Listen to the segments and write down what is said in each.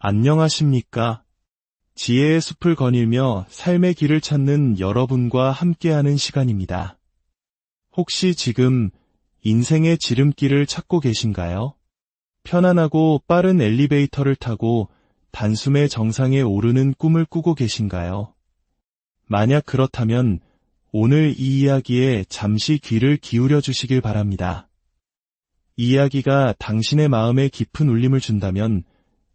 안녕하십니까? 지혜의 숲을 거닐며 삶의 길을 찾는 여러분과 함께하는 시간입니다. 혹시 지금 인생의 지름길을 찾고 계신가요? 편안하고 빠른 엘리베이터를 타고 단숨에 정상에 오르는 꿈을 꾸고 계신가요? 만약 그렇다면 오늘 이 이야기에 잠시 귀를 기울여 주시길 바랍니다. 이 이야기가 당신의 마음에 깊은 울림을 준다면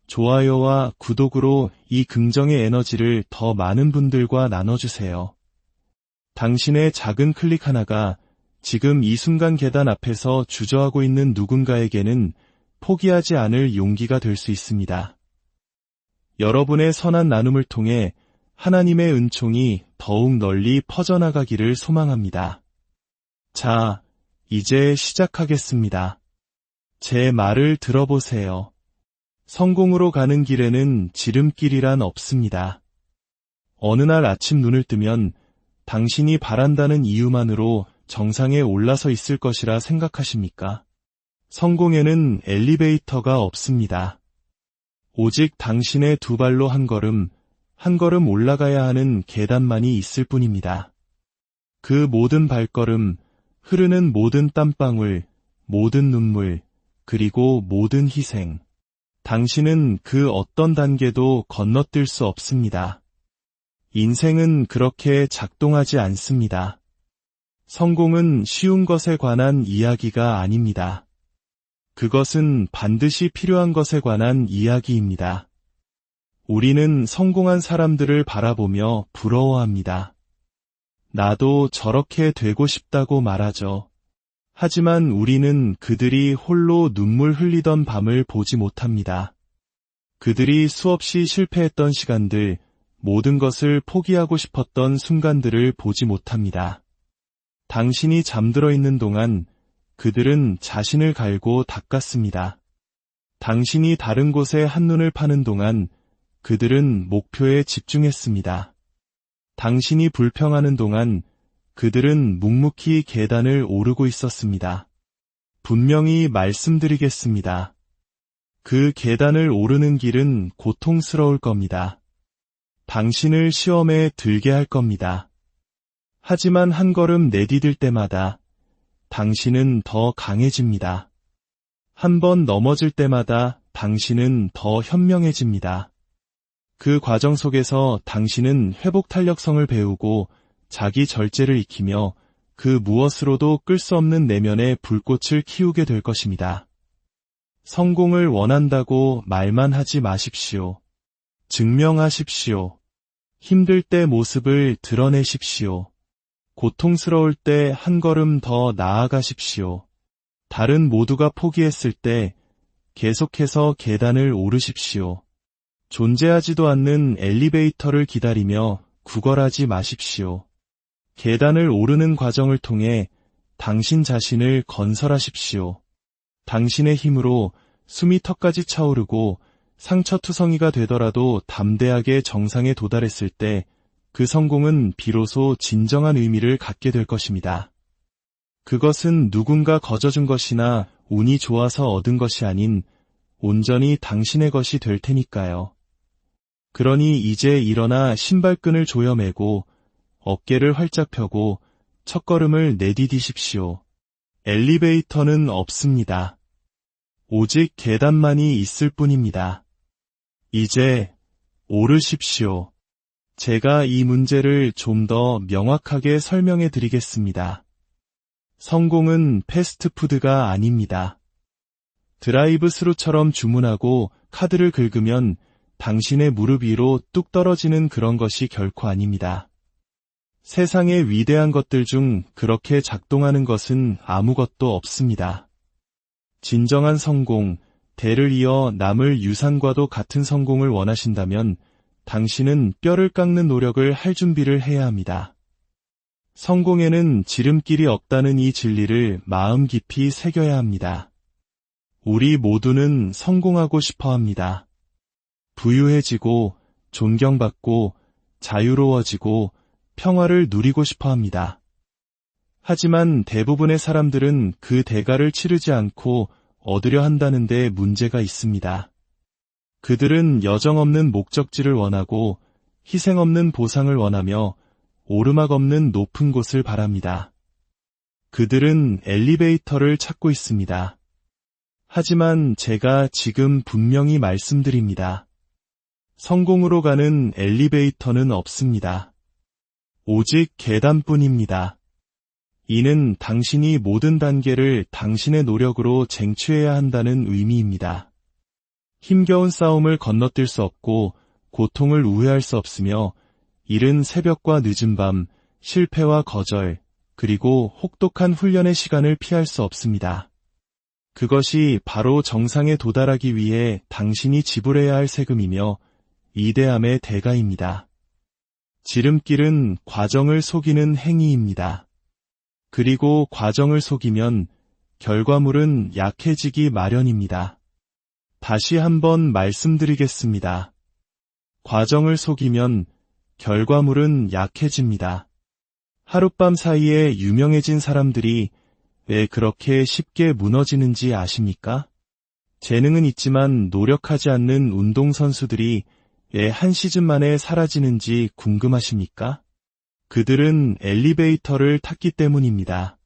좋아요와 구독으로 이 긍정의 에너지를 더 많은 분들과 나눠주세요. 당신의 작은 클릭 하나가 지금 이 순간 계단 앞에서 주저하고 있는 누군가에게는 포기하지 않을 용기가 될 수 있습니다. 여러분의 선한 나눔을 통해 하나님의 은총이 더욱 널리 퍼져나가기를 소망합니다. 자, 이제 시작하겠습니다. 제 말을 들어보세요. 성공으로 가는 길에는 지름길이란 없습니다. 어느 날 아침 눈을 뜨면 당신이 바란다는 이유만으로 정상에 올라서 있을 것이라 생각하십니까? 성공에는 엘리베이터가 없습니다. 오직 당신의 두 발로 한 걸음 올라가야 하는 계단만이 있을 뿐입니다. 그 모든 발걸음, 흐르는 모든 땀방울, 모든 눈물, 그리고 모든 희생. 당신은 그 어떤 단계도 건너뛸 수 없습니다. 인생은 그렇게 작동하지 않습니다. 성공은 쉬운 것에 관한 이야기가 아닙니다. 그것은 반드시 필요한 것에 관한 이야기입니다. 우리는 성공한 사람들을 바라보며 부러워합니다. 나도 저렇게 되고 싶다고 말하죠. 하지만 우리는 그들이 홀로 눈물 흘리던 밤을 보지 못합니다. 그들이 수없이 실패했던 시간들, 모든 것을 포기하고 싶었던 순간들을 보지 못합니다. 당신이 잠들어 있는 동안 그들은 자신을 갈고 닦았습니다. 당신이 다른 곳에 한눈을 파는 동안 그들은 목표에 집중했습니다. 당신이 불평하는 동안 그들은 묵묵히 계단을 오르고 있었습니다. 분명히 말씀드리겠습니다. 그 계단을 오르는 길은 고통스러울 겁니다. 당신을 시험에 들게 할 겁니다. 하지만 한 걸음 내디딜 때마다 당신은 더 강해집니다. 한 번 넘어질 때마다 당신은 더 현명해집니다. 그 과정 속에서 당신은 회복 탄력성을 배우고 자기 절제를 익히며 그 무엇으로도 끌 수 없는 내면의 불꽃을 키우게 될 것입니다. 성공을 원한다고 말만 하지 마십시오. 증명하십시오. 힘들 때 모습을 드러내십시오. 고통스러울 때 한 걸음 더 나아가십시오. 다른 모두가 포기했을 때 계속해서 계단을 오르십시오. 존재하지도 않는 엘리베이터를 기다리며 구걸하지 마십시오. 계단을 오르는 과정을 통해 당신 자신을 건설하십시오. 당신의 힘으로 숨이 턱까지 차오르고 상처투성이가 되더라도 담대하게 정상에 도달했을 때 그 성공은 비로소 진정한 의미를 갖게 될 것입니다. 그것은 누군가 거저준 것이나 운이 좋아서 얻은 것이 아닌 온전히 당신의 것이 될 테니까요. 그러니 이제 일어나 신발끈을 조여매고 어깨를 활짝 펴고 첫걸음을 내디디십시오. 엘리베이터는 없습니다. 오직 계단만이 있을 뿐입니다. 이제 오르십시오. 제가 이 문제를 좀 더 명확하게 설명해 드리겠습니다. 성공은 패스트푸드가 아닙니다. 드라이브 스루처럼 주문하고 카드를 긁으면 당신의 무릎 위로 뚝 떨어지는 그런 것이 결코 아닙니다. 세상의 위대한 것들 중 그렇게 작동하는 것은 아무것도 없습니다. 진정한 성공, 대를 이어 남을 유산과도 같은 성공을 원하신다면 당신은 뼈를 깎는 노력을 할 준비를 해야 합니다. 성공에는 지름길이 없다는 이 진리를 마음 깊이 새겨야 합니다. 우리 모두는 성공하고 싶어 합니다. 부유해지고, 존경받고, 자유로워지고, 평화를 누리고 싶어 합니다. 하지만 대부분의 사람들은 그 대가를 치르지 않고 얻으려 한다는 데 문제가 있습니다. 그들은 여정 없는 목적지를 원하고 희생 없는 보상을 원하며 오르막 없는 높은 곳을 바랍니다. 그들은 엘리베이터를 찾고 있습니다. 하지만 제가 지금 분명히 말씀드립니다. 성공으로 가는 엘리베이터는 없습니다. 오직 계단뿐입니다. 이는 당신이 모든 단계를 당신의 노력으로 쟁취해야 한다는 의미입니다. 힘겨운 싸움을 건너뛸 수 없고 고통을 우회할 수 없으며 이른 새벽과 늦은 밤, 실패와 거절, 그리고 혹독한 훈련의 시간을 피할 수 없습니다. 그것이 바로 정상에 도달하기 위해 당신이 지불해야 할 세금이며 이대함의 대가입니다. 지름길은 과정을 속이는 행위입니다. 그리고 과정을 속이면 결과물은 약해지기 마련입니다. 다시 한번 말씀드리겠습니다. 과정을 속이면 결과물은 약해집니다. 하룻밤 사이에 유명해진 사람들이 왜 그렇게 쉽게 무너지는지 아십니까? 재능은 있지만 노력하지 않는 운동선수들이 왜 한 시즌 만에 사라지는지 궁금하십니까? 그들은 엘리베이터를 탔기 때문입니다.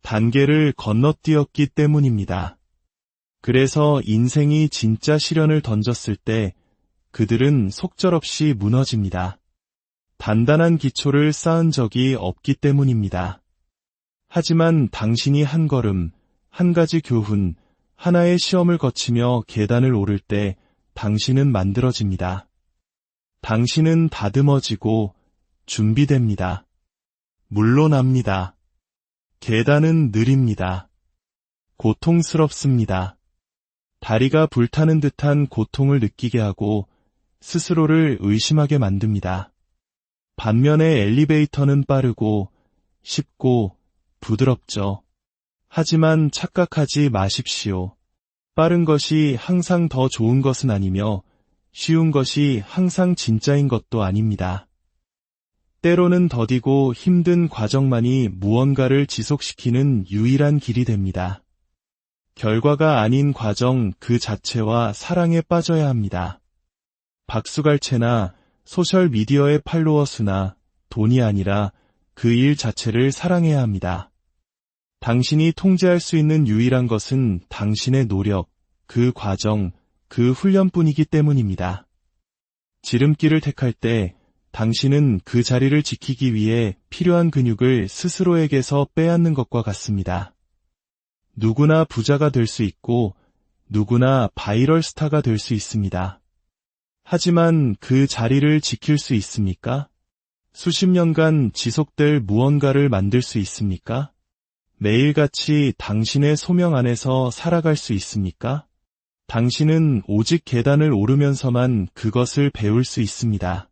단계를 건너뛰었기 때문입니다. 그래서 인생이 진짜 시련을 던졌을 때 그들은 속절없이 무너집니다. 단단한 기초를 쌓은 적이 없기 때문입니다. 하지만 당신이 한 걸음, 한 가지 교훈, 하나의 시험을 거치며 계단을 오를 때 당신은 만들어집니다. 당신은 다듬어지고 준비됩니다. 물러납니다. 계단은 느립니다. 고통스럽습니다. 다리가 불타는 듯한 고통을 느끼게 하고 스스로를 의심하게 만듭니다. 반면에 엘리베이터는 빠르고 쉽고 부드럽죠. 하지만 착각하지 마십시오. 빠른 것이 항상 더 좋은 것은 아니며 쉬운 것이 항상 진짜인 것도 아닙니다. 때로는 더디고 힘든 과정만이 무언가를 지속시키는 유일한 길이 됩니다. 결과가 아닌 과정 그 자체와 사랑에 빠져야 합니다. 박수갈채나 소셜미디어의 팔로워 수나 돈이 아니라 그 일 자체를 사랑해야 합니다. 당신이 통제할 수 있는 유일한 것은 당신의 노력, 그 과정, 그 훈련뿐이기 때문입니다. 지름길을 택할 때 당신은 그 자리를 지키기 위해 필요한 근육을 스스로에게서 빼앗는 것과 같습니다. 누구나 부자가 될 수 있고 누구나 바이럴 스타가 될 수 있습니다. 하지만 그 자리를 지킬 수 있습니까? 수십 년간 지속될 무언가를 만들 수 있습니까? 매일같이 당신의 소명 안에서 살아갈 수 있습니까? 당신은 오직 계단을 오르면서만 그것을 배울 수 있습니다.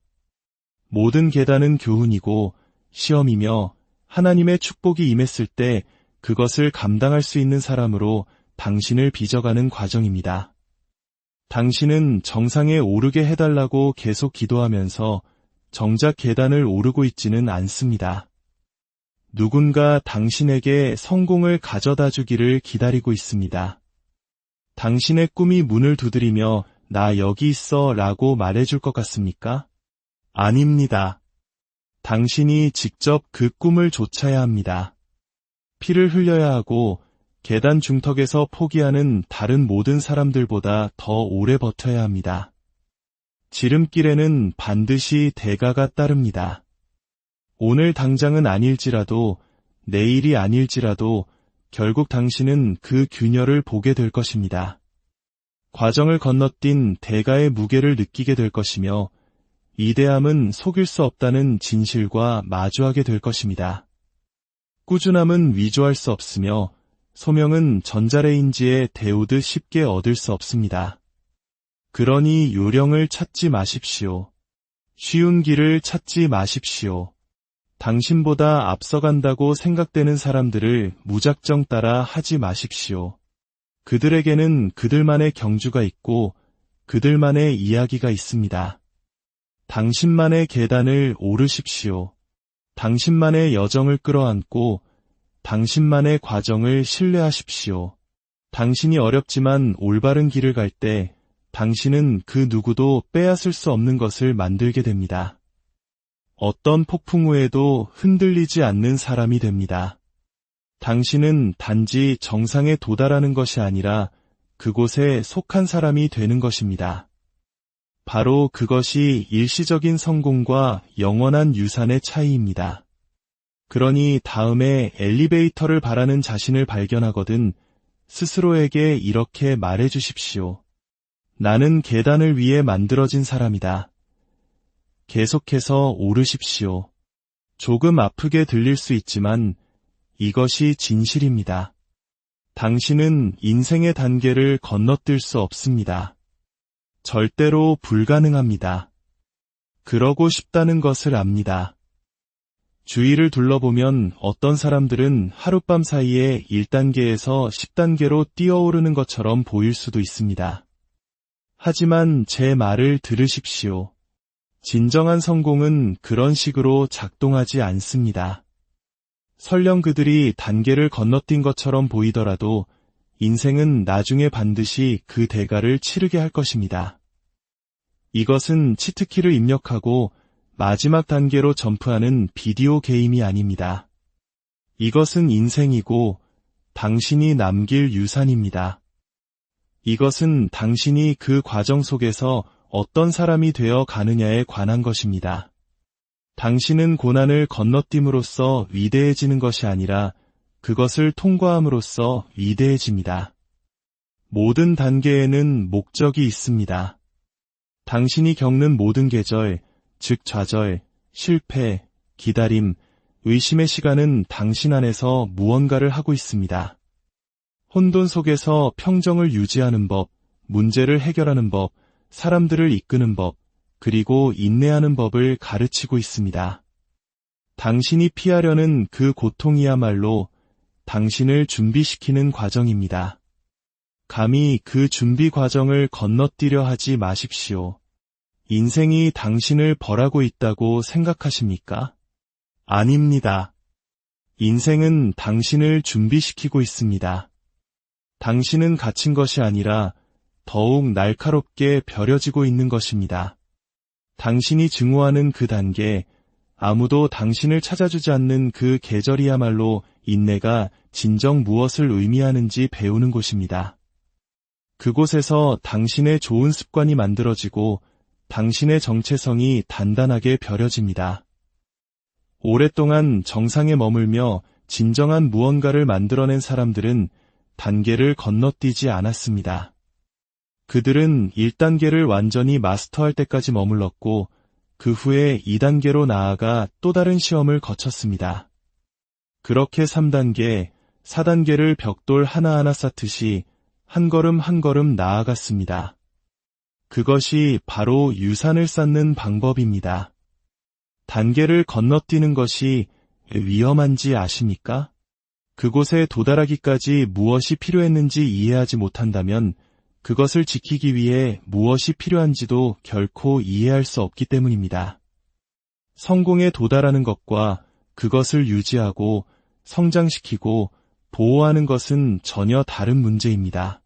모든 계단은 교훈이고 시험이며 하나님의 축복이 임했을 때 그것을 감당할 수 있는 사람으로 당신을 빚어가는 과정입니다. 당신은 정상에 오르게 해달라고 계속 기도하면서 정작 계단을 오르고 있지는 않습니다. 누군가 당신에게 성공을 가져다 주기를 기다리고 있습니다. 당신의 꿈이 문을 두드리며 나 여기 있어 라고 말해줄 것 같습니까? 아닙니다. 당신이 직접 그 꿈을 좇아야 합니다. 피를 흘려야 하고 계단 중턱에서 포기하는 다른 모든 사람들보다 더 오래 버텨야 합니다. 지름길에는 반드시 대가가 따릅니다. 오늘 당장은 아닐지라도 내일이 아닐지라도 결국 당신은 그 균열을 보게 될 것입니다. 과정을 건너뛴 대가의 무게를 느끼게 될 것이며 이대함은 속일 수 없다는 진실과 마주하게 될 것입니다. 꾸준함은 위조할 수 없으며 소명은 전자레인지에 데우듯 쉽게 얻을 수 없습니다. 그러니 요령을 찾지 마십시오. 쉬운 길을 찾지 마십시오. 당신보다 앞서간다고 생각되는 사람들을 무작정 따라 하지 마십시오. 그들에게는 그들만의 경주가 있고 그들만의 이야기가 있습니다. 당신만의 계단을 오르십시오. 당신만의 여정을 끌어안고 당신만의 과정을 신뢰하십시오. 당신이 어렵지만 올바른 길을 갈 때 당신은 그 누구도 빼앗을 수 없는 것을 만들게 됩니다. 어떤 폭풍 후에도 흔들리지 않는 사람이 됩니다. 당신은 단지 정상에 도달하는 것이 아니라 그곳에 속한 사람이 되는 것입니다. 바로 그것이 일시적인 성공과 영원한 유산의 차이입니다. 그러니 다음에 엘리베이터를 바라는 자신을 발견하거든 스스로에게 이렇게 말해 주십시오. 나는 계단을 위해 만들어진 사람이다. 계속해서 오르십시오. 조금 아프게 들릴 수 있지만 이것이 진실입니다. 당신은 인생의 단계를 건너뛸 수 없습니다. 절대로 불가능합니다. 그러고 싶다는 것을 압니다. 주위를 둘러보면 어떤 사람들은 하룻밤 사이에 1단계에서 10단계로 뛰어오르는 것처럼 보일 수도 있습니다. 하지만 제 말을 들으십시오. 진정한 성공은 그런 식으로 작동하지 않습니다. 설령 그들이 단계를 건너뛴 것처럼 보이더라도 인생은 나중에 반드시 그 대가를 치르게 할 것입니다. 이것은 치트키를 입력하고 마지막 단계로 점프하는 비디오 게임이 아닙니다. 이것은 인생이고 당신이 남길 유산입니다. 이것은 당신이 그 과정 속에서 어떤 사람이 되어 가느냐에 관한 것입니다. 당신은 고난을 건너뛰므로써 위대해지는 것이 아니라 그것을 통과함으로써 위대해집니다. 모든 단계에는 목적이 있습니다. 당신이 겪는 모든 계절, 즉 좌절, 실패, 기다림, 의심의 시간은 당신 안에서 무언가를 하고 있습니다. 혼돈 속에서 평정을 유지하는 법, 문제를 해결하는 법, 사람들을 이끄는 법, 그리고 인내하는 법을 가르치고 있습니다. 당신이 피하려는 그 고통이야말로 당신을 준비시키는 과정입니다. 감히 그 준비 과정을 건너뛰려 하지 마십시오. 인생이 당신을 벌하고 있다고 생각하십니까? 아닙니다. 인생은 당신을 준비시키고 있습니다. 당신은 갇힌 것이 아니라 더욱 날카롭게 벼려지고 있는 것입니다. 당신이 증오하는 그 단계, 아무도 당신을 찾아주지 않는 그 계절이야말로 인내가 진정 무엇을 의미하는지 배우는 곳입니다. 그곳에서 당신의 좋은 습관이 만들어지고 당신의 정체성이 단단하게 벼려집니다. 오랫동안 정상에 머물며 진정한 무언가를 만들어낸 사람들은 단계를 건너뛰지 않았습니다. 그들은 1단계를 완전히 마스터할 때까지 머물렀고 그 후에 2단계로 나아가 또 다른 시험을 거쳤습니다. 그렇게 3단계, 4단계를 벽돌 하나하나 쌓듯이 한 걸음 한 걸음 나아갔습니다. 그것이 바로 유산을 쌓는 방법입니다. 단계를 건너뛰는 것이 위험한지 아십니까? 그곳에 도달하기까지 무엇이 필요했는지 이해하지 못한다면 그것을 지키기 위해 무엇이 필요한지도 결코 이해할 수 없기 때문입니다. 성공에 도달하는 것과 그것을 유지하고 성장시키고 보호하는 것은 전혀 다른 문제입니다.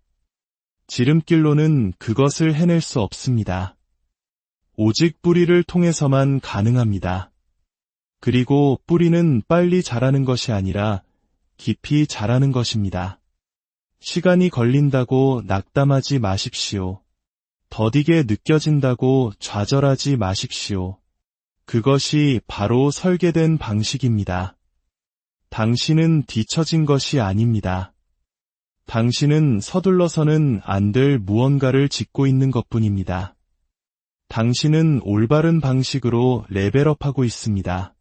지름길로는 그것을 해낼 수 없습니다. 오직 뿌리를 통해서만 가능합니다. 그리고 뿌리는 빨리 자라는 것이 아니라 깊이 자라는 것입니다. 시간이 걸린다고 낙담하지 마십시오. 더디게 느껴진다고 좌절하지 마십시오. 그것이 바로 설계된 방식입니다. 당신은 뒤처진 것이 아닙니다. 당신은 서둘러서는 안 될 무언가를 짓고 있는 것뿐입니다. 당신은 올바른 방식으로 레벨업하고 있습니다.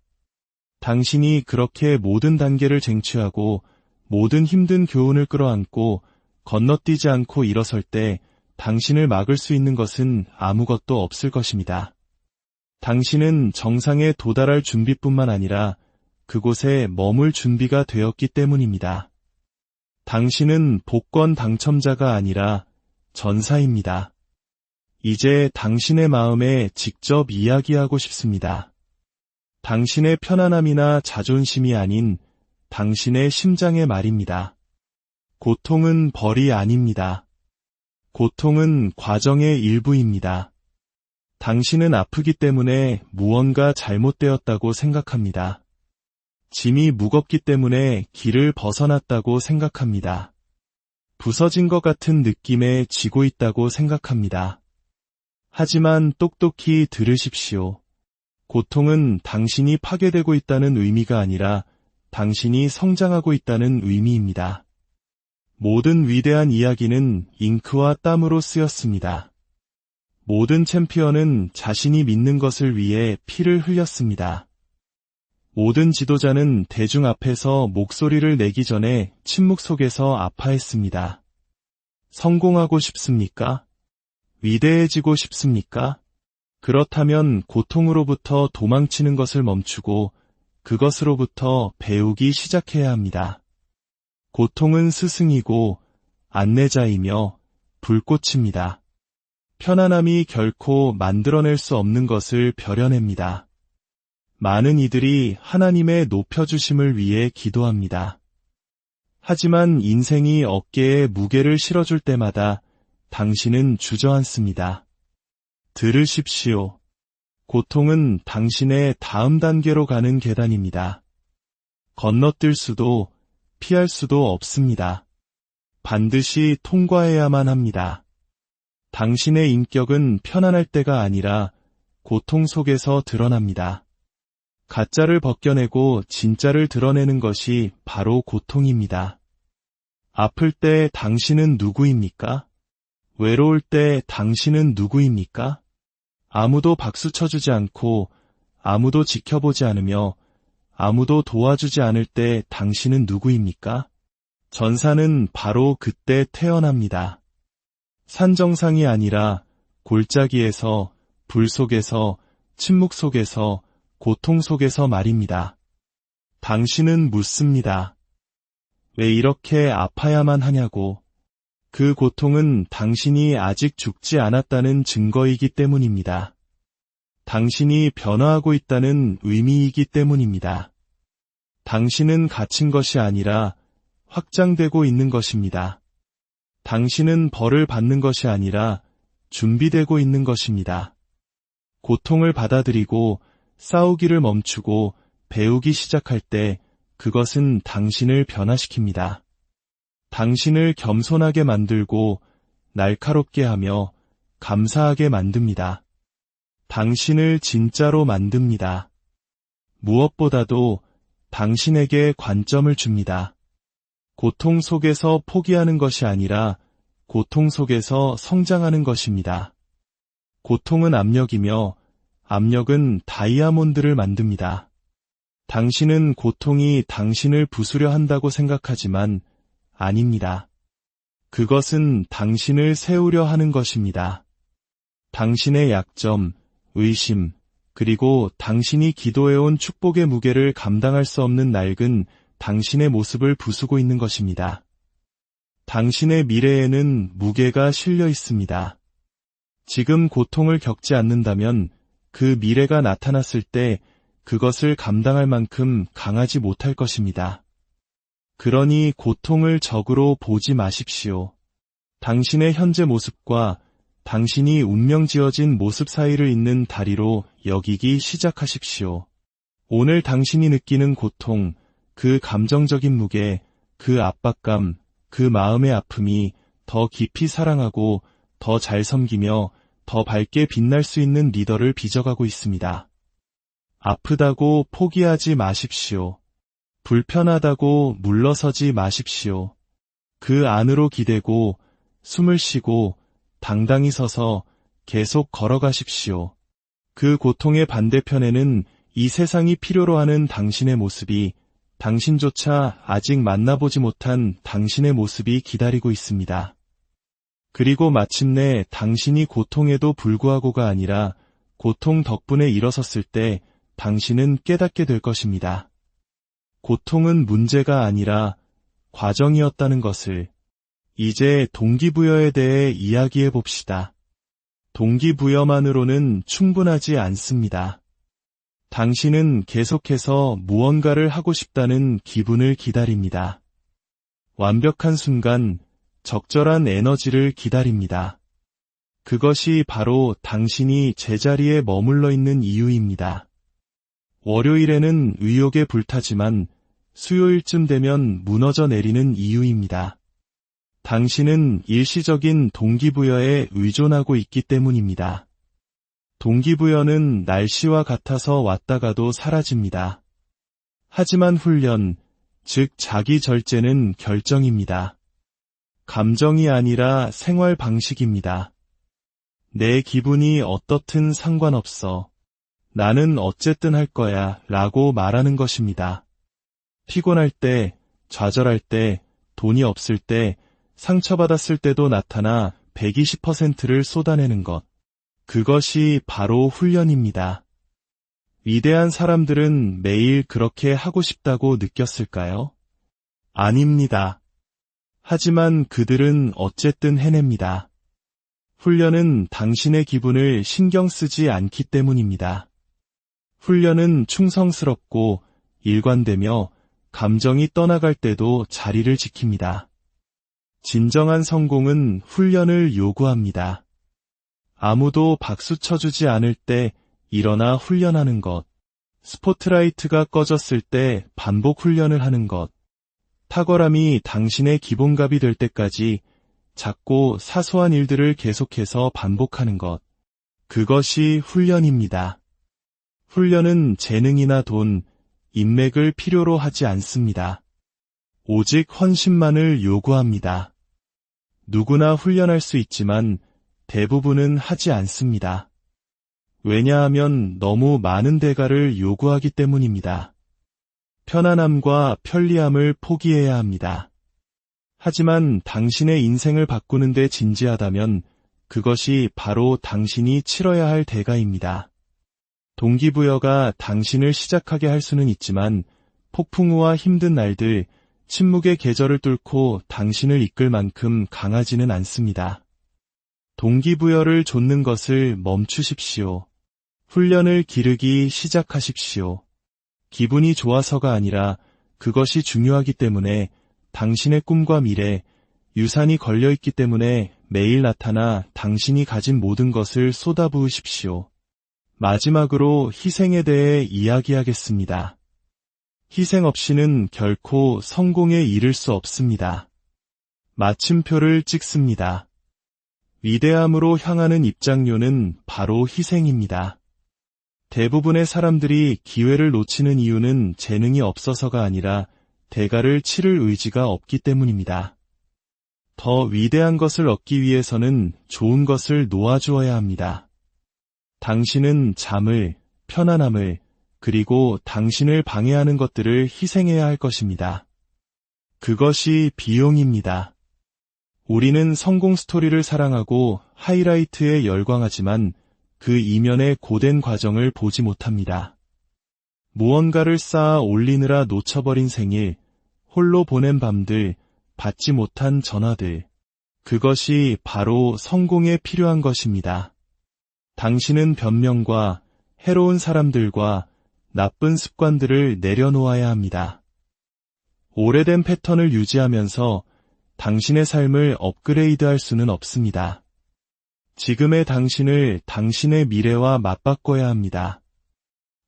당신이 그렇게 모든 단계를 쟁취하고 모든 힘든 교훈을 끌어안고 건너뛰지 않고 일어설 때 당신을 막을 수 있는 것은 아무것도 없을 것입니다. 당신은 정상에 도달할 준비뿐만 아니라 그곳에 머물 준비가 되었기 때문입니다. 당신은 복권 당첨자가 아니라 전사입니다. 이제 당신의 마음에 직접 이야기하고 싶습니다. 당신의 편안함이나 자존심이 아닌 당신의 심장의 말입니다. 고통은 벌이 아닙니다. 고통은 과정의 일부입니다. 당신은 아프기 때문에 무언가 잘못되었다고 생각합니다. 짐이 무겁기 때문에 길을 벗어났다고 생각합니다. 부서진 것 같은 느낌에 쥐고 있다고 생각합니다. 하지만 똑똑히 들으십시오. 고통은 당신이 파괴되고 있다는 의미가 아니라 당신이 성장하고 있다는 의미입니다. 모든 위대한 이야기는 잉크와 땀으로 쓰였습니다. 모든 챔피언은 자신이 믿는 것을 위해 피를 흘렸습니다. 모든 지도자는 대중 앞에서 목소리를 내기 전에 침묵 속에서 아파했습니다. 성공하고 싶습니까? 위대해지고 싶습니까? 그렇다면 고통으로부터 도망치는 것을 멈추고 그것으로부터 배우기 시작해야 합니다. 고통은 스승이고 안내자이며 불꽃입니다. 편안함이 결코 만들어낼 수 없는 것을 벼려냅니다. 많은 이들이 하나님의 높여주심을 위해 기도합니다. 하지만 인생이 어깨에 무게를 실어줄 때마다 당신은 주저앉습니다. 들으십시오. 고통은 당신의 다음 단계로 가는 계단입니다. 건너뛸 수도 피할 수도 없습니다. 반드시 통과해야만 합니다. 당신의 인격은 편안할 때가 아니라 고통 속에서 드러납니다. 가짜를 벗겨내고 진짜를 드러내는 것이 바로 고통입니다. 아플 때 당신은 누구입니까? 외로울 때 당신은 누구입니까? 아무도 박수 쳐주지 않고 아무도 지켜보지 않으며 아무도 도와주지 않을 때 당신은 누구입니까? 전사는 바로 그때 태어납니다. 산 정상이 아니라 골짜기에서, 불 속에서, 침묵 속에서, 고통 속에서 말입니다. 당신은 묻습니다. 왜 이렇게 아파야만 하냐고. 그 고통은 당신이 아직 죽지 않았다는 증거이기 때문입니다. 당신이 변화하고 있다는 의미이기 때문입니다. 당신은 갇힌 것이 아니라 확장되고 있는 것입니다. 당신은 벌을 받는 것이 아니라 준비되고 있는 것입니다. 고통을 받아들이고 싸우기를 멈추고 배우기 시작할 때 그것은 당신을 변화시킵니다. 당신을 겸손하게 만들고 날카롭게 하며 감사하게 만듭니다. 당신을 진짜로 만듭니다. 무엇보다도 당신에게 관점을 줍니다. 고통 속에서 포기하는 것이 아니라 고통 속에서 성장하는 것입니다. 고통은 압력이며 압력은 다이아몬드를 만듭니다. 당신은 고통이 당신을 부수려 한다고 생각하지만 아닙니다. 그것은 당신을 세우려 하는 것입니다. 당신의 약점, 의심, 그리고 당신이 기도해온 축복의 무게를 감당할 수 없는 낡은 당신의 모습을 부수고 있는 것입니다. 당신의 미래에는 무게가 실려 있습니다. 지금 고통을 겪지 않는다면 그 미래가 나타났을 때 그것을 감당할 만큼 강하지 못할 것입니다. 그러니 고통을 적으로 보지 마십시오. 당신의 현재 모습과 당신이 운명 지어진 모습 사이를 잇는 다리로 여기기 시작하십시오. 오늘 당신이 느끼는 고통, 그 감정적인 무게, 그 압박감, 그 마음의 아픔이 더 깊이 사랑하고 더 잘 섬기며 더 밝게 빛날 수 있는 리더를 빚어가고 있습니다. 아프다고 포기하지 마십시오. 불편하다고 물러서지 마십시오. 그 안으로 기대고 숨을 쉬고 당당히 서서 계속 걸어가십시오. 그 고통의 반대편에는 이 세상이 필요로 하는 당신의 모습이, 당신조차 아직 만나보지 못한 당신의 모습이 기다리고 있습니다. 그리고 마침내 당신이 고통에도 불구하고가 아니라 고통 덕분에 일어섰을 때 당신은 깨닫게 될 것입니다. 고통은 문제가 아니라 과정이었다는 것을. 이제 동기부여에 대해 이야기해 봅시다. 동기부여만으로는 충분하지 않습니다. 당신은 계속해서 무언가를 하고 싶다는 기분을 기다립니다. 완벽한 순간, 적절한 에너지를 기다립니다. 그것이 바로 당신이 제자리에 머물러 있는 이유입니다. 월요일에는 의욕에 불타지만 수요일쯤 되면 무너져 내리는 이유입니다. 당신은 일시적인 동기부여에 의존하고 있기 때문입니다. 동기부여는 날씨와 같아서 왔다가도 사라집니다. 하지만 훈련, 즉 자기 절제는 결정입니다. 감정이 아니라 생활 방식입니다. 내 기분이 어떻든 상관없어. 나는 어쨌든 할 거야 라고 말하는 것입니다. 피곤할 때, 좌절할 때, 돈이 없을 때, 상처받았을 때도 나타나 120%를 쏟아내는 것. 그것이 바로 훈련입니다. 위대한 사람들은 매일 그렇게 하고 싶다고 느꼈을까요? 아닙니다. 하지만 그들은 어쨌든 해냅니다. 훈련은 당신의 기분을 신경 쓰지 않기 때문입니다. 훈련은 충성스럽고 일관되며 감정이 떠나갈 때도 자리를 지킵니다. 진정한 성공은 훈련을 요구합니다. 아무도 박수 쳐주지 않을 때 일어나 훈련하는 것, 스포트라이트가 꺼졌을 때 반복 훈련을 하는 것, 탁월함이 당신의 기본값이 될 때까지 작고 사소한 일들을 계속해서 반복하는 것, 그것이 훈련입니다. 훈련은 재능이나 돈, 인맥을 필요로 하지 않습니다. 오직 헌신만을 요구합니다. 누구나 훈련할 수 있지만 대부분은 하지 않습니다. 왜냐하면 너무 많은 대가를 요구하기 때문입니다. 편안함과 편리함을 포기해야 합니다. 하지만 당신의 인생을 바꾸는 데 진지하다면 그것이 바로 당신이 치러야 할 대가입니다. 동기부여가 당신을 시작하게 할 수는 있지만 폭풍우와 힘든 날들, 침묵의 계절을 뚫고 당신을 이끌 만큼 강하지는 않습니다. 동기부여를 좇는 것을 멈추십시오. 훈련을 기르기 시작하십시오. 기분이 좋아서가 아니라 그것이 중요하기 때문에 당신의 꿈과 미래, 유산이 걸려있기 때문에 매일 나타나 당신이 가진 모든 것을 쏟아부으십시오. 마지막으로 희생에 대해 이야기하겠습니다. 희생 없이는 결코 성공에 이를 수 없습니다. 마침표를 찍습니다. 위대함으로 향하는 입장료는 바로 희생입니다. 대부분의 사람들이 기회를 놓치는 이유는 재능이 없어서가 아니라 대가를 치를 의지가 없기 때문입니다. 더 위대한 것을 얻기 위해서는 좋은 것을 놓아주어야 합니다. 당신은 잠을, 편안함을, 그리고 당신을 방해하는 것들을 희생해야 할 것입니다. 그것이 비용입니다. 우리는 성공 스토리를 사랑하고 하이라이트에 열광하지만 그 이면의 고된 과정을 보지 못합니다. 무언가를 쌓아 올리느라 놓쳐버린 생일, 홀로 보낸 밤들, 받지 못한 전화들. 그것이 바로 성공에 필요한 것입니다. 당신은 변명과 해로운 사람들과 나쁜 습관들을 내려놓아야 합니다. 오래된 패턴을 유지하면서 당신의 삶을 업그레이드할 수는 없습니다. 지금의 당신을 당신의 미래와 맞바꿔야 합니다.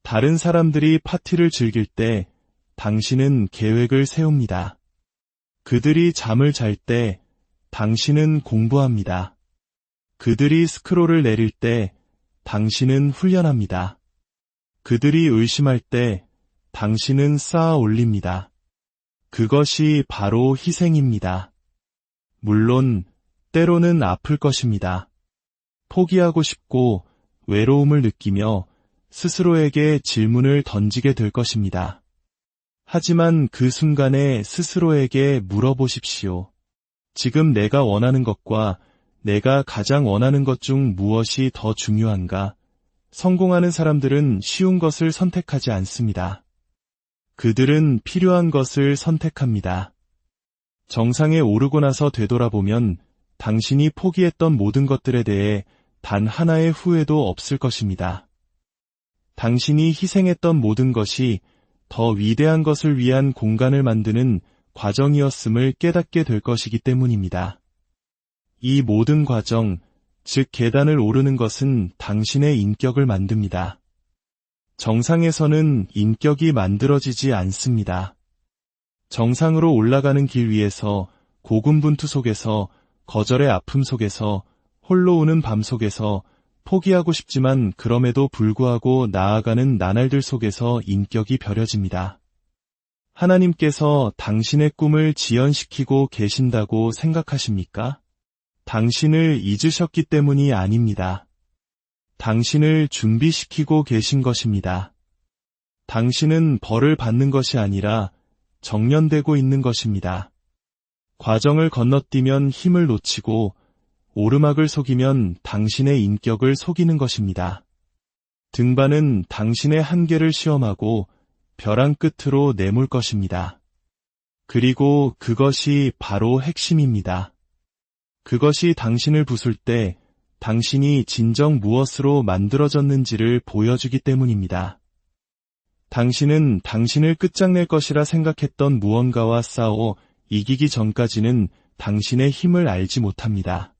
다른 사람들이 파티를 즐길 때 당신은 계획을 세웁니다. 그들이 잠을 잘 때 당신은 공부합니다. 그들이 스크롤을 내릴 때 당신은 훈련합니다. 그들이 의심할 때 당신은 쌓아 올립니다. 그것이 바로 희생입니다. 물론 때로는 아플 것입니다. 포기하고 싶고 외로움을 느끼며 스스로에게 질문을 던지게 될 것입니다. 하지만 그 순간에 스스로에게 물어보십시오. 지금 내가 원하는 것과 내가 가장 원하는 것 중 무엇이 더 중요한가? 성공하는 사람들은 쉬운 것을 선택하지 않습니다. 그들은 필요한 것을 선택합니다. 정상에 오르고 나서 되돌아보면 당신이 포기했던 모든 것들에 대해 단 하나의 후회도 없을 것입니다. 당신이 희생했던 모든 것이 더 위대한 것을 위한 공간을 만드는 과정이었음을 깨닫게 될 것이기 때문입니다. 이 모든 과정, 즉 계단을 오르는 것은 당신의 인격을 만듭니다. 정상에서는 인격이 만들어지지 않습니다. 정상으로 올라가는 길 위에서, 고군분투 속에서, 거절의 아픔 속에서, 홀로 우는 밤 속에서, 포기하고 싶지만 그럼에도 불구하고 나아가는 나날들 속에서 인격이 벼려집니다. 하나님께서 당신의 꿈을 지연시키고 계신다고 생각하십니까? 당신을 잊으셨기 때문이 아닙니다. 당신을 준비시키고 계신 것입니다. 당신은 벌을 받는 것이 아니라 정련되고 있는 것입니다. 과정을 건너뛰면 힘을 놓치고 오르막을 속이면 당신의 인격을 속이는 것입니다. 등반은 당신의 한계를 시험하고 벼랑 끝으로 내몰 것입니다. 그리고 그것이 바로 핵심입니다. 그것이 당신을 부술 때 당신이 진정 무엇으로 만들어졌는지를 보여주기 때문입니다. 당신은 당신을 끝장낼 것이라 생각했던 무언가와 싸워 이기기 전까지는 당신의 힘을 알지 못합니다.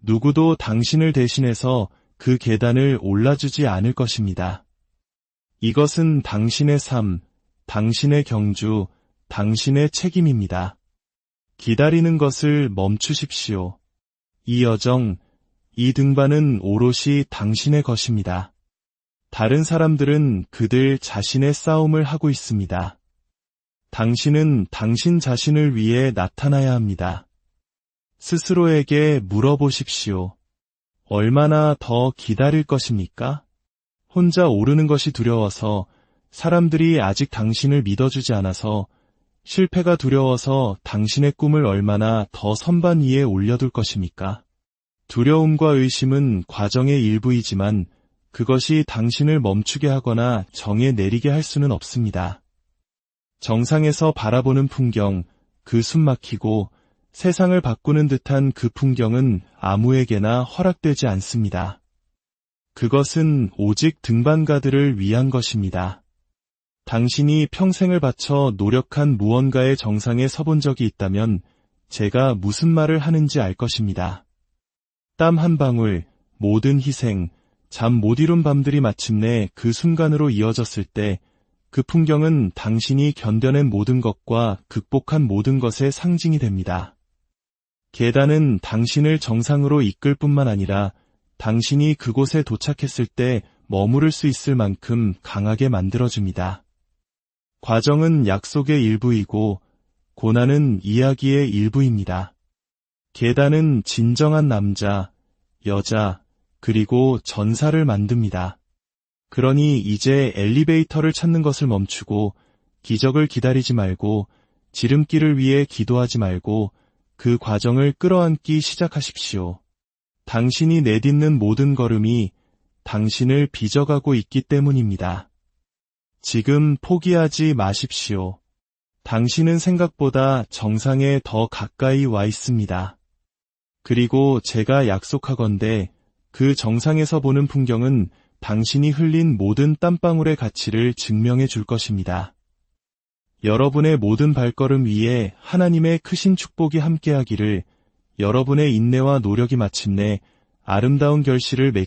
누구도 당신을 대신해서 그 계단을 올라주지 않을 것입니다. 이것은 당신의 삶, 당신의 경주, 당신의 책임입니다. 기다리는 것을 멈추십시오. 이 여정, 이 등반은 오롯이 당신의 것입니다. 다른 사람들은 그들 자신의 싸움을 하고 있습니다. 당신은 당신 자신을 위해 나타나야 합니다. 스스로에게 물어보십시오. 얼마나 더 기다릴 것입니까? 혼자 오르는 것이 두려워서, 사람들이 아직 당신을 믿어주지 않아서, 실패가 두려워서 당신의 꿈을 얼마나 더 선반 위에 올려둘 것입니까? 두려움과 의심은 과정의 일부이지만 그것이 당신을 멈추게 하거나 정에 내리게 할 수는 없습니다. 정상에서 바라보는 풍경, 그 숨막히고 세상을 바꾸는 듯한 그 풍경은 아무에게나 허락되지 않습니다. 그것은 오직 등반가들을 위한 것입니다. 당신이 평생을 바쳐 노력한 무언가의 정상에 서본 적이 있다면 제가 무슨 말을 하는지 알 것입니다. 땀 한 방울, 모든 희생, 잠 못 이룬 밤들이 마침내 그 순간으로 이어졌을 때 그 풍경은 당신이 견뎌낸 모든 것과 극복한 모든 것의 상징이 됩니다. 계단은 당신을 정상으로 이끌 뿐만 아니라 당신이 그곳에 도착했을 때 머무를 수 있을 만큼 강하게 만들어줍니다. 과정은 약속의 일부이고 고난은 이야기의 일부입니다. 계단은 진정한 남자, 여자, 그리고 전사를 만듭니다. 그러니 이제 엘리베이터를 찾는 것을 멈추고 기적을 기다리지 말고 지름길을 위해 기도하지 말고 그 과정을 끌어안기 시작하십시오. 당신이 내딛는 모든 걸음이 당신을 빚어가고 있기 때문입니다. 지금 포기하지 마십시오. 당신은 생각보다 정상에 더 가까이 와 있습니다. 그리고 제가 약속하건대 그 정상에서 보는 풍경은 당신이 흘린 모든 땀방울의 가치를 증명해 줄 것입니다. 여러분의 모든 발걸음 위에 하나님의 크신 축복이 함께하기를, 여러분의 인내와 노력이 마침내 아름다운 결실을 맺